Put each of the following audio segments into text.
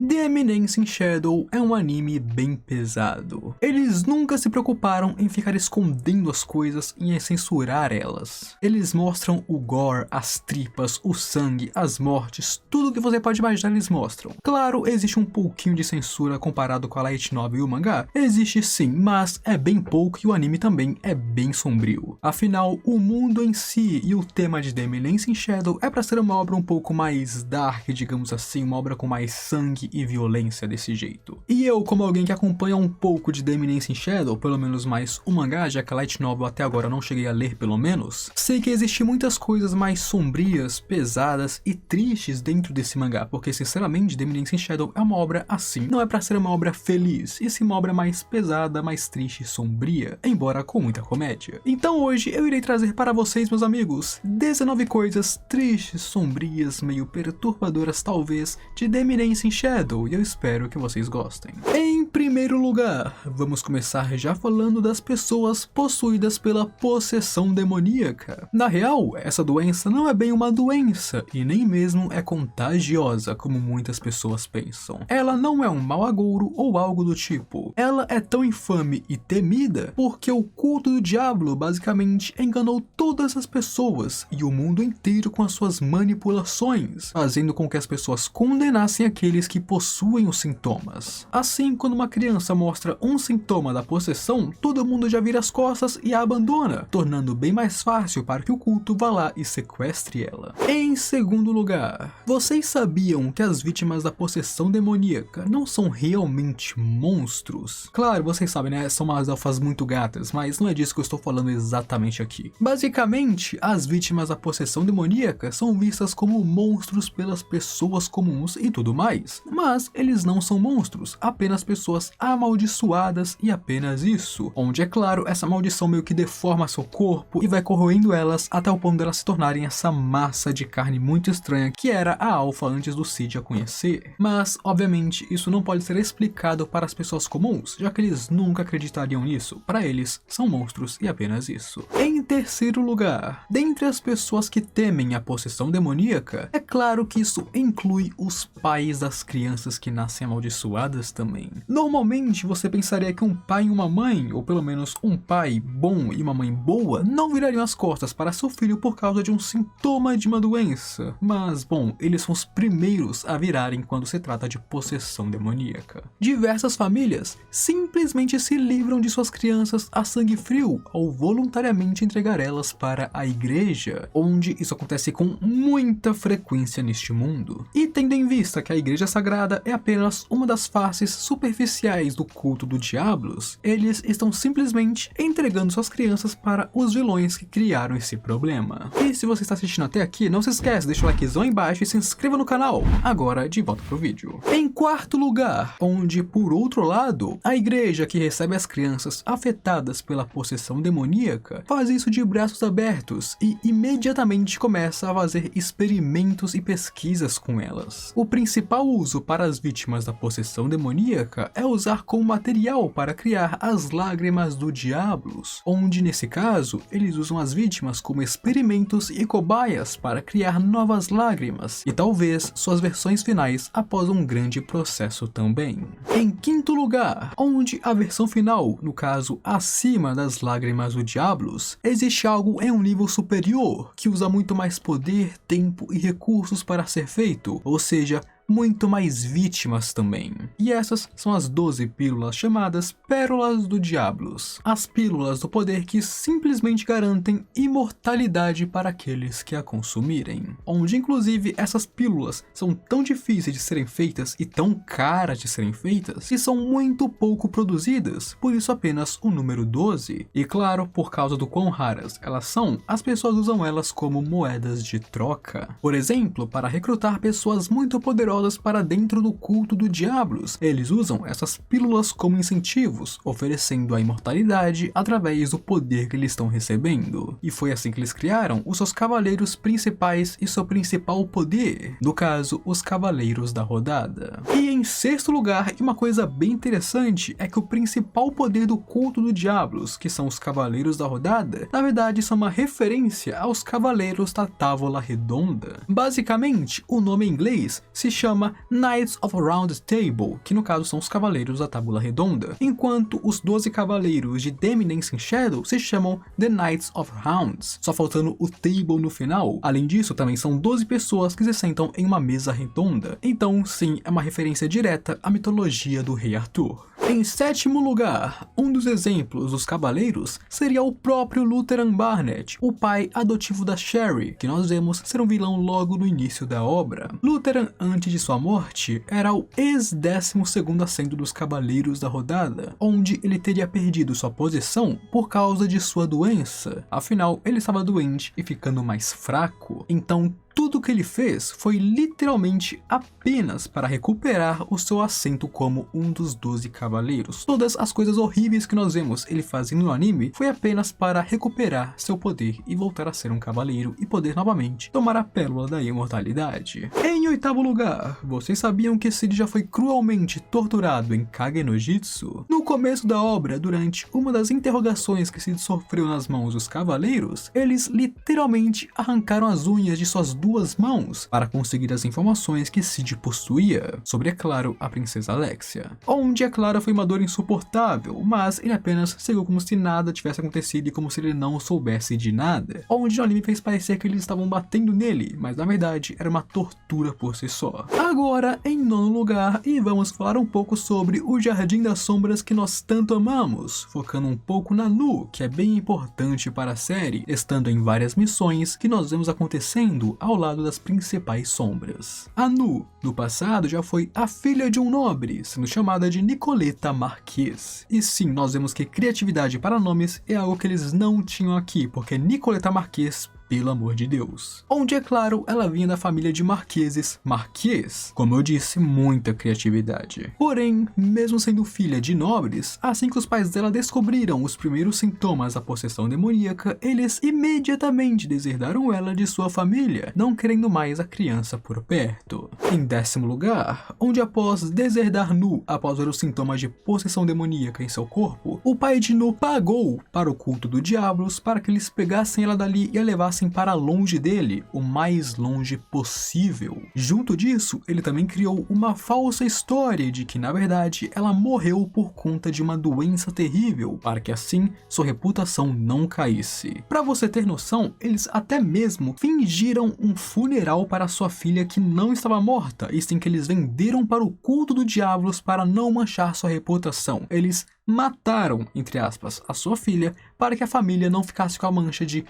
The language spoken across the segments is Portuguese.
The Eminence in Shadow é um anime bem pesado. Eles nunca se preocuparam em ficar escondendo as coisas e em censurar elas. Eles mostram o gore, as tripas, o sangue, as mortes, tudo que você pode imaginar eles mostram. Claro, existe um pouquinho de censura comparado com a light novel e o mangá. Existe sim, mas é bem pouco e o anime também é bem sombrio. Afinal, o mundo em si e o tema de The Eminence in Shadow é pra ser uma obra um pouco mais dark, digamos assim, uma obra com mais sangue e violência desse jeito. E eu, como alguém que acompanha um pouco de The Eminence in Shadow, pelo menos mais o mangá, já que a light novel até agora eu não cheguei a ler pelo menos, sei que existem muitas coisas mais sombrias, pesadas e tristes dentro desse mangá, porque sinceramente The Eminence in Shadow é uma obra assim, não é pra ser uma obra feliz, e sim uma obra mais pesada, mais triste e sombria, embora com muita comédia. Então hoje eu irei trazer para vocês, meus amigos, 19 coisas tristes, sombrias, meio perturbadoras talvez, de The Eminence in Shadow, e eu espero que vocês gostem. Em primeiro lugar, vamos começar já falando das pessoas possuídas pela possessão demoníaca. Na real, essa doença não é bem uma doença, e nem mesmo é contagiosa, como muitas pessoas pensam. Ela não é um mau agouro ou algo do tipo. Ela é tão infame e temida porque o culto do diabo basicamente enganou todas as pessoas e o mundo inteiro com as suas manipulações, fazendo com que as pessoas condenassem aqueles que possuem os sintomas. Assim, quando uma criança mostra um sintoma da possessão, todo mundo já vira as costas e a abandona, tornando bem mais fácil para que o culto vá lá e sequestre ela. Em segundo lugar, vocês sabiam que as vítimas da possessão demoníaca não são realmente monstros? Claro, vocês sabem, né? São umas elfas muito gatas, mas não é disso que eu estou falando exatamente aqui. Basicamente, as vítimas da possessão demoníaca são vistas como monstros pelas pessoas comuns e tudo mais, mas eles não são monstros, apenas pessoas amaldiçoadas e apenas isso, onde é claro, essa maldição meio que deforma seu corpo e vai corroendo elas até o ponto de elas se tornarem essa massa de carne muito estranha que era a Alpha antes do Cid a conhecer. Mas, obviamente, isso não pode ser explicado para as pessoas comuns, já que eles nunca acreditariam nisso. Para eles, são monstros e apenas isso. Em terceiro lugar, dentre as pessoas que temem a possessão demoníaca, é claro que isso inclui os pais das crianças que nascem amaldiçoadas também. Normalmente, você pensaria que um pai e uma mãe, ou pelo menos um pai bom e uma mãe boa, não virariam as costas para seu filho por causa de um sintoma de uma doença. Mas, bom, eles são os primeiros a virarem quando se trata de possessão demoníaca. Diversas famílias simplesmente se livram de suas crianças a sangue frio ao voluntariamente entregar elas para a igreja, onde isso acontece com muita frequência neste mundo. E tendo em vista que a igreja sagrada é apenas uma das faces superficiais do culto do Diablos, eles estão simplesmente entregando suas crianças para os vilões que criaram esse problema. E se você está assistindo até aqui, não se esquece, deixa o likezão aí embaixo e se inscreva no canal. Agora, de volta pro vídeo. Em quarto lugar, onde por outro lado, a igreja que recebe as crianças afetadas pela possessão demoníaca faz isso de braços abertos e imediatamente começa a fazer experimentos e pesquisas com elas. O principal uso para as vítimas da possessão demoníaca é usar como material para criar as lágrimas do Diablos, onde nesse caso eles usam as vítimas como experimentos e cobaias para criar novas lágrimas e talvez suas versões finais após um grande processo também. Em quinto lugar, onde a versão final, no caso acima das lágrimas do Diablos, existe algo em um nível superior que usa muito mais poder, tempo e recursos para ser feito, ou seja, muito mais vítimas também. E essas são as 12 pílulas chamadas Pérolas do Diablos. As pílulas do poder que simplesmente garantem imortalidade para aqueles que a consumirem. Onde inclusive essas pílulas são tão difíceis de serem feitas e tão caras de serem feitas que são muito pouco produzidas, por isso apenas o número 12. E claro, por causa do quão raras elas são, as pessoas usam elas como moedas de troca. Por exemplo, para recrutar pessoas muito poderosas para dentro do culto do Diablos. Eles usam essas pílulas como incentivos, oferecendo a imortalidade através do poder que eles estão recebendo. E foi assim que eles criaram os seus cavaleiros principais e seu principal poder, no caso, os Cavaleiros da Rodada. E em sexto lugar, uma coisa bem interessante é que o principal poder do culto do Diablos, que são os Cavaleiros da Rodada, na verdade são uma referência aos Cavaleiros da Távola Redonda. Basicamente, o nome em inglês se chama chama Knights of Round Table, que no caso são os Cavaleiros da Tábua Redonda, enquanto os 12 Cavaleiros de Dancing Shadow se chamam The Knights of Rounds, só faltando o table no final. Além disso, também são 12 pessoas que se sentam em uma mesa redonda, então sim, é uma referência direta à mitologia do Rei Arthur. Em sétimo lugar, um dos exemplos dos cavaleiros seria o próprio Lutheran Barnett, o pai adotivo da Sherry, que nós vemos ser um vilão logo no início da obra. Lutheran, antes de sua morte, era o ex-12º assento dos Cavaleiros da Rodada, onde ele teria perdido sua posição por causa de sua doença. Afinal, ele estava doente e ficando mais fraco, então tudo que ele fez foi literalmente apenas para recuperar o seu assento como um dos 12 cavaleiros. Todas as coisas horríveis que nós vemos ele fazendo no anime foi apenas para recuperar seu poder e voltar a ser um cavaleiro e poder novamente tomar a pérola da imortalidade. Em oitavo lugar, vocês sabiam que Cid já foi cruelmente torturado em Kage no Jitsu? No começo da obra, durante uma das interrogações que Cid sofreu nas mãos dos cavaleiros, eles literalmente arrancaram as unhas de suas duas mãos para conseguir as informações que Cid possuía sobre, é claro, a princesa Alexia. Onde, é claro, foi uma dor insuportável, mas ele apenas seguiu como se nada tivesse acontecido e como se ele não soubesse de nada. Onde o anime fez parecer que eles estavam batendo nele, mas na verdade era uma tortura por si só. Agora, em nono lugar, e vamos falar um pouco sobre o Jardim das Sombras que nós tanto amamos, focando um pouco na Nu, que é bem importante para a série, estando em várias missões que nós vemos acontecendo ao lado das principais sombras. A Nu, no passado, já foi a filha de um nobre, sendo chamada de Nicoleta Marquês. E sim, nós vemos que criatividade para nomes é algo que eles não tinham aqui, porque Nicoleta Marquês, pelo amor de Deus. Onde, é claro, ela vinha da família de marqueses Marquês. Como eu disse, muita criatividade. Porém, mesmo sendo filha de nobres, assim que os pais dela descobriram os primeiros sintomas da possessão demoníaca, eles imediatamente deserdaram ela de sua família, não querendo mais a criança por perto. Em décimo lugar, onde após deserdar Nu após ver os sintomas de possessão demoníaca em seu corpo, o pai de Nu pagou para o culto do Diablos para que eles pegassem ela dali e a levassem para longe dele, o mais longe possível. Junto disso, ele também criou uma falsa história de que, na verdade, ela morreu por conta de uma doença terrível, para que assim sua reputação não caísse. Para você ter noção, eles até mesmo fingiram um funeral para sua filha que não estava morta, e sim que eles venderam para o culto do Diablos para não manchar sua reputação. Eles mataram, entre aspas, a sua filha para que a família não ficasse com a mancha de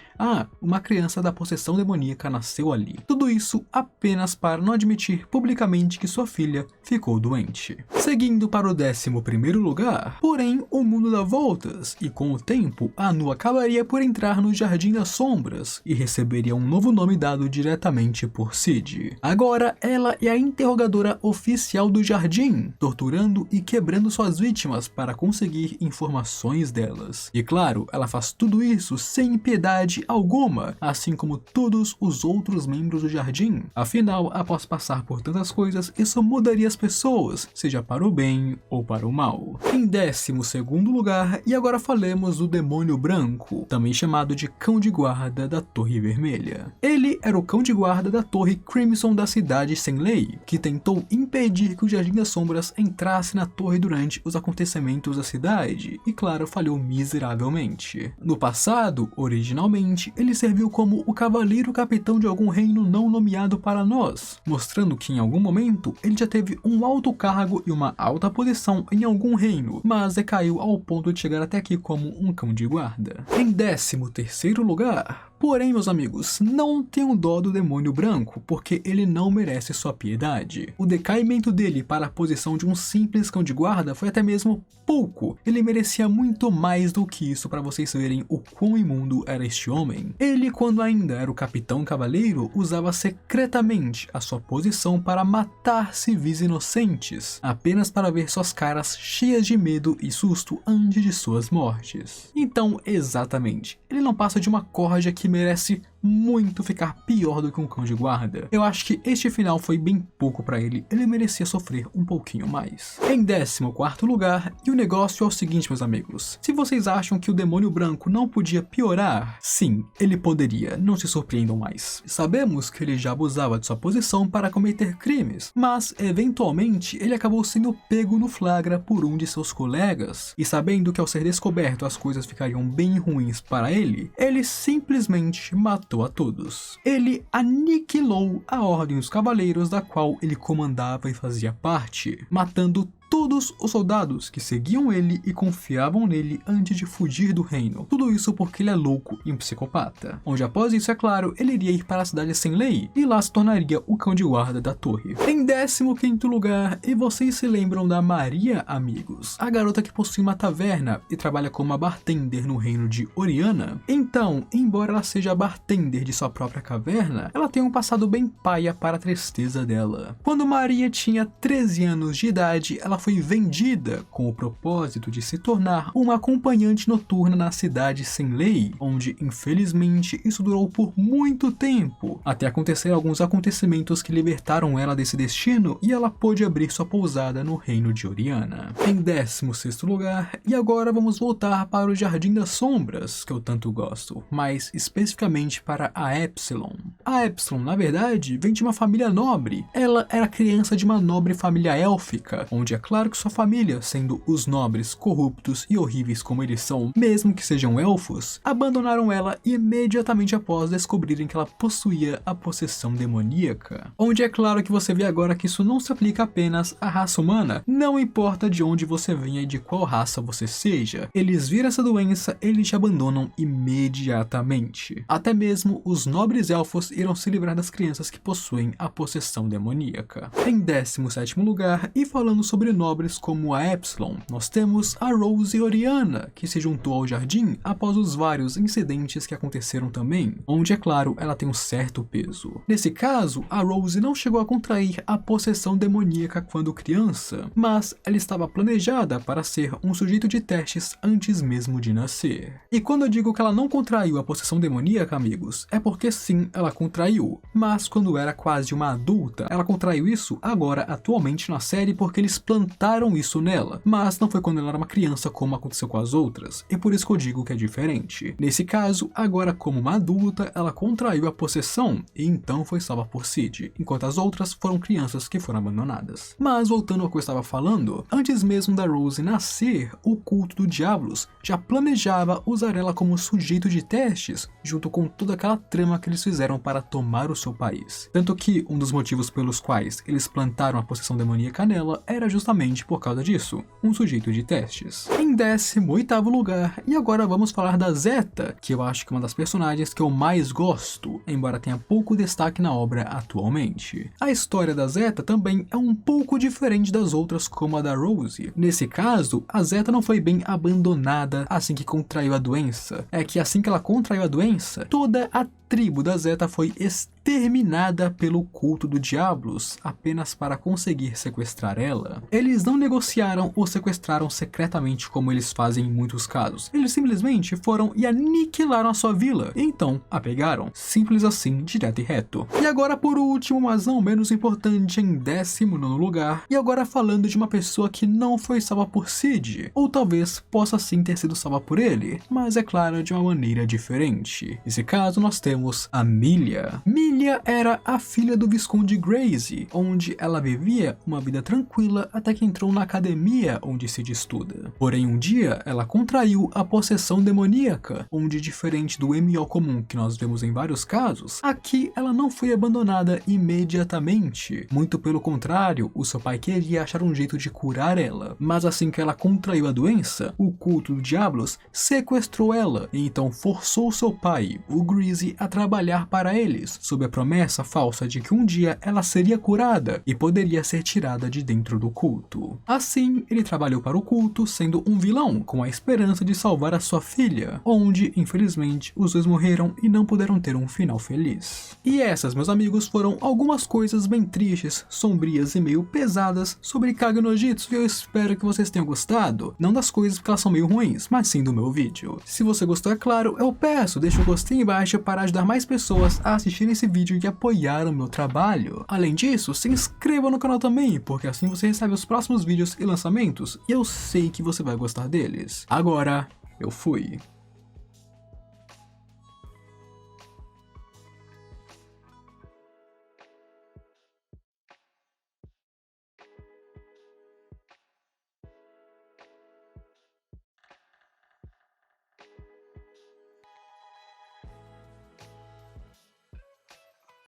uma criança da possessão demoníaca nasceu ali. Tudo isso apenas para não admitir publicamente que sua filha ficou doente. Seguindo para o 11º lugar, porém o mundo dá voltas e com o tempo a Nu acabaria por entrar no Jardim das Sombras e receberia um novo nome dado diretamente por Cid. Agora ela é a interrogadora oficial do jardim, torturando e quebrando suas vítimas para conseguir informações delas. E claro, ela faz tudo isso sem piedade alguma, assim como todos os outros membros do jardim. Afinal, após passar por tantas coisas, isso mudaria as pessoas, seja para o bem ou para o mal. Em 12º lugar, e agora falemos do Demônio Branco, também chamado de Cão de Guarda da Torre Vermelha. Ele era o cão de guarda da Torre Crimson da Cidade Sem Lei, que tentou impedir que o Jardim das Sombras entrasse na torre durante os acontecimentos da cidade, e claro, falhou miseravelmente. No passado, originalmente, ele serviu como o cavaleiro capitão de algum reino não nomeado para nós, mostrando que em algum momento ele já teve um alto cargo e uma alta posição em algum reino, mas decaiu ao ponto de chegar até aqui como um cão de guarda. Em 13º lugar, porém, meus amigos, não tenham dó do Demônio Branco, porque ele não merece sua piedade. O decaimento dele para a posição de um simples cão de guarda foi até mesmo pouco. Ele merecia muito mais do que isso para vocês verem o quão imundo era este homem. Ele, quando ainda era o Capitão Cavaleiro, usava secretamente a sua posição para matar civis inocentes, apenas para ver suas caras cheias de medo e susto antes de suas mortes. Então, exatamente, ele não passa de uma corja que que merece muito ficar pior do que um cão de guarda. Eu acho que este final foi bem pouco pra ele merecia sofrer um pouquinho mais. Em 14º lugar, e o negócio é o seguinte, meus amigos, se vocês acham que o demônio branco não podia piorar, sim, ele poderia, não se surpreendam mais. Sabemos que ele já abusava de sua posição para cometer crimes, mas eventualmente ele acabou sendo pego no flagra por um de seus colegas, e sabendo que ao ser descoberto as coisas ficariam bem ruins para ele simplesmente matou a todos. Ele aniquilou a Ordem dos Cavaleiros, da qual ele comandava e fazia parte, matando todos os soldados que seguiam ele e confiavam nele antes de fugir do reino. Tudo isso porque ele é louco e um psicopata. Onde após isso, é claro, ele iria ir para a cidade sem lei e lá se tornaria o cão de guarda da torre. Em 15º lugar, e vocês se lembram da Maria, amigos? A garota que possui uma taverna e trabalha como uma bartender no reino de Oriana? Então, embora ela seja a bartender de sua própria caverna, ela tem um passado bem paia para a tristeza dela. Quando Maria tinha 13 anos de idade, ela foi vendida com o propósito de se tornar uma acompanhante noturna na cidade sem lei, onde infelizmente isso durou por muito tempo, até acontecer alguns acontecimentos que libertaram ela desse destino e ela pôde abrir sua pousada no reino de Oriana. Em 16º lugar, e agora vamos voltar para o Jardim das Sombras, que eu tanto gosto, mais especificamente para a Epsilon. A Epsilon, na verdade, vem de uma família nobre. Ela era criança de uma nobre família élfica, onde é claro que sua família, sendo os nobres corruptos e horríveis como eles são, mesmo que sejam elfos, abandonaram ela imediatamente após descobrirem que ela possuía a possessão demoníaca. Onde é claro que você vê agora que isso não se aplica apenas à raça humana, não importa de onde você venha e de qual raça você seja, eles viram essa doença, eles te abandonam imediatamente. Até mesmo os nobres elfos irão se livrar das crianças que possuem a possessão demoníaca. Em 17º lugar, e falando sobre nobres como a Epsilon, nós temos a Rose Oriana, que se juntou ao jardim após os vários incidentes que aconteceram também, onde é claro ela tem um certo peso. Nesse caso, a Rose não chegou a contrair a possessão demoníaca quando criança, mas ela estava planejada para ser um sujeito de testes antes mesmo de nascer. E quando eu digo que ela não contraiu a possessão demoníaca, amigos, é porque sim, ela contraiu, mas quando era quase uma adulta, ela contraiu isso agora atualmente na série porque eles plantaram isso nela, mas não foi quando ela era uma criança como aconteceu com as outras, e por isso que eu digo que é diferente. Nesse caso, agora como uma adulta, ela contraiu a possessão e então foi salva por Cid, enquanto as outras foram crianças que foram abandonadas. Mas voltando ao que eu estava falando, antes mesmo da Rose nascer, o culto do Diablos já planejava usar ela como sujeito de testes, junto com toda aquela trama que eles fizeram para tomar o seu país. Tanto que um dos motivos pelos quais eles plantaram a possessão demoníaca nela era justamente por causa disso, um sujeito de testes. Em 18º lugar, e agora vamos falar da Zeta, que eu acho que é uma das personagens que eu mais gosto, embora tenha pouco destaque na obra atualmente. A história da Zeta também é um pouco diferente das outras como a da Rose. Nesse caso, a Zeta não foi bem abandonada assim que contraiu a doença. É que assim que ela contraiu a doença, toda a tribo da Zeta foi exterminada pelo culto do Diablos apenas para conseguir sequestrar ela. Eles não negociaram ou sequestraram secretamente como eles fazem em muitos casos. Eles simplesmente foram e aniquilaram a sua vila. E então a pegaram. Simples assim, direto e reto. E agora por último, mas não menos importante, em 19º lugar, e agora falando de uma pessoa que não foi salva por Cid, ou talvez possa sim ter sido salva por ele, mas é claro, de uma maneira diferente. Nesse caso nós temos a Milia. Milia era a filha do Visconde Graze, onde ela vivia uma vida tranquila até que entrou na academia onde Cid estuda. Porém um dia ela contraiu a possessão demoníaca, onde diferente do MO comum que nós vemos em vários casos, aqui ela não foi abandonada imediatamente. Muito pelo contrário, o seu pai queria achar um jeito de curar ela, mas assim que ela contraiu a doença, o culto do Diablos sequestrou ela e então forçou seu pai, o Graze, a trabalhar para eles, sob a promessa falsa de que um dia ela seria curada e poderia ser tirada de dentro do culto. Assim, ele trabalhou para o culto sendo um vilão, com a esperança de salvar a sua filha, onde, infelizmente, os dois morreram e não puderam ter um final feliz. E essas, meus amigos, foram algumas coisas bem tristes, sombrias e meio pesadas sobre Kage no Jitsu, e eu espero que vocês tenham gostado, não das coisas porque elas são meio ruins, mas sim do meu vídeo. Se você gostou, é claro, eu peço, deixa o gostei embaixo para ajudar mais pessoas a assistirem esse vídeo e apoiar o meu trabalho. Além disso, se inscreva no canal também, porque assim você recebe os próximos vídeos e lançamentos, e eu sei que você vai gostar deles. Agora, eu fui.